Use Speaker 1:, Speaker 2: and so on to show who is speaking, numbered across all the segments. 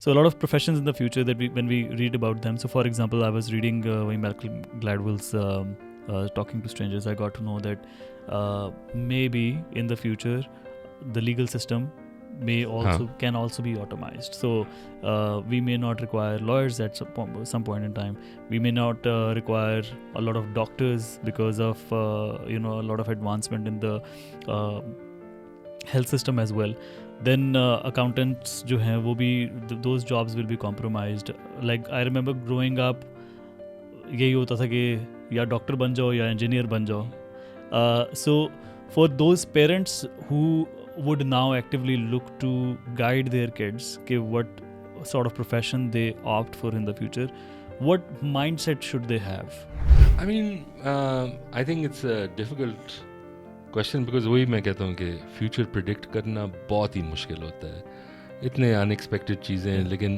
Speaker 1: So a lot of professions in the future that when we read about them. So for example, I was reading Malcolm Gladwell's Talking to Strangers. I got to know that maybe in the future, the legal system can also be automized. So we may not require lawyers at some point in time. We may not require a lot of doctors because of a lot of advancement in the health system as well. Then accountants जो हैं वो भी those jobs will be compromised. Like I remember growing up, यही होता था कि या doctor बन जाओ या इंजीनियर बन जाओ. So for those parents who would now actively look to guide their kids कि what sort of profession they opt for in the future, what mindset should they have?
Speaker 2: I mean, I think it's a difficult question because वही मैं कहता हूँ कि future predict करना बहुत ही मुश्किल होता है. इतने अनएक्सपेक्टेड चीज़ें हैं. लेकिन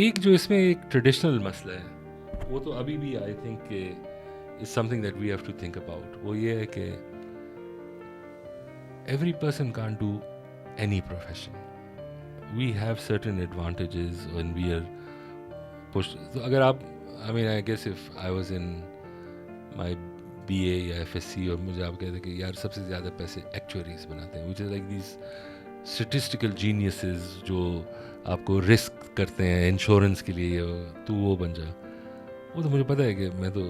Speaker 2: एक जो इसमें एक ट्रेडिशनल मसला है वो तो अभी भी I think is something that we have to think about. वो ये है कि every person can't do any profession. We have certain advantages when we are pushed. So अगर आप, I mean, I guess if I was in my BA या FSC और मुझे आप कहते कि यार सबसे ज़्यादा पैसे actuaries बनाते हैं, which is like these statistical geniuses जो आपको रिस्क करते हैं इंश्योरेंस के लिए, तू वो बन जा. वो तो मुझे पता है कि मैं तो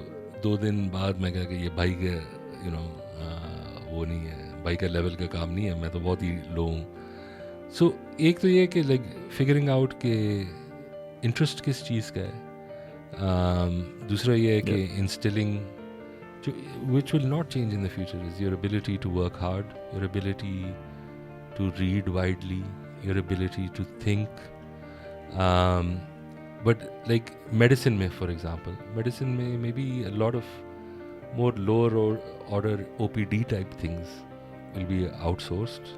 Speaker 2: 2 दिन बाद मैं कहा कि ये भाई का वो नहीं है, भाई का लेवल का काम नहीं है, मैं तो बहुत ही लो हूँ. सो एक तो ये कि लाइक फिगरिंग आउट के इंटरेस्ट किस चीज़ का है. दूसरा ये है कि इंस्टिलिंग जो which will not change in the future is your ability to work hard, your ability to read widely, your ability to think. But like medicine में फॉर एग्जाम्पल, मेडिसिन में may be a lot of more lower order OPD type things will be outsourced.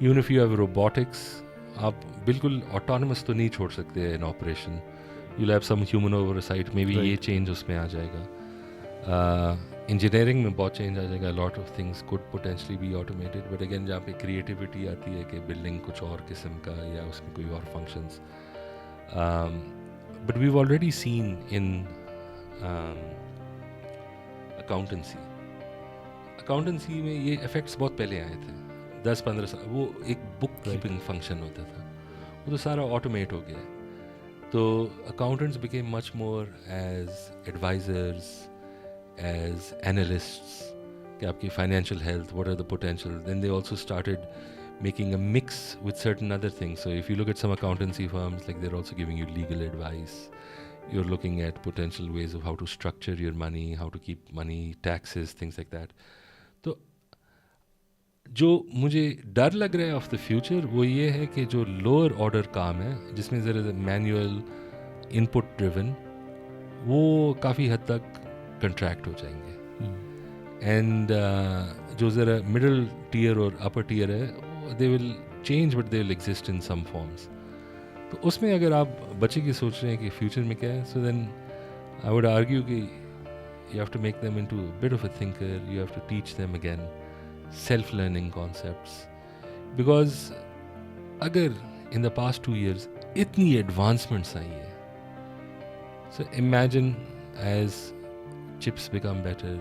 Speaker 2: Even if you have robotics, आप बिल्कुल autonomous तो नहीं छोड़ सकते in operation. You'll have some human oversight. Maybe ये change उसमें आ जाएगा. Engineering में बहुत change आ जाएगा. A lot of things could potentially be automated. But again जहाँ पे creativity आती है कि building कुछ और किस्म का या उसमें कोई और functions. But we've already seen in accountancy में ये इफेक्ट्स बहुत पहले आए थे, 10-15 साल. वो एक बुक कीपिंग फंक्शन होता था, वो तो सारा ऑटोमेट हो गया. तो accountants became much more as advisers, as analysts कि आपकी financial health, what are the potential. Then they also started making a mix with certain other things. So if you look at some accountancy firms, like they're also giving you legal advice. You're looking at potential ways of how to structure your money, how to keep money, taxes, things like that. तो जो मुझे डर लग रहा है of the future वो ये है कि जो लोअर ऑर्डर काम है जिसमें ज़रा मैनुअल इनपुट ड्रिवन, वो काफ़ी हद तक कंट्रैक्ट हो जाएंगे. एंड जो ज़रा मिडल टीयर और अपर टीयर है they will change but they will exist in some forms. तो उसमें अगर आप बच्चे की सोच रहे हैं कि फ्यूचर में क्या है, so then I would argue कि you have to make them into a bit of a thinker. You have to teach them again self-learning concepts. Because अगर in the past 2 years इतनी advancements आई है, so imagine as chips become better,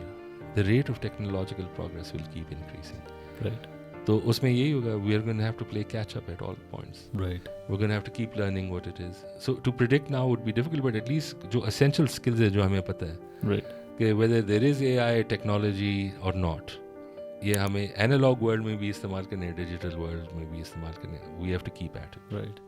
Speaker 2: the rate of technological progress will keep increasing.
Speaker 1: Right.
Speaker 2: तो उसमें यही होगा, we are going to have to play catch up at all points.
Speaker 1: Right.
Speaker 2: We're going to have to keep learning what it is. So to predict now would be difficult, but at least जो essential skills है जो हमें पता है,
Speaker 1: right,
Speaker 2: कि whether there is AI technology or not, ये हमें analog world में भी इस्तेमाल करने, digital world में भी इस्तेमाल करने, we have to keep at it.
Speaker 1: Right.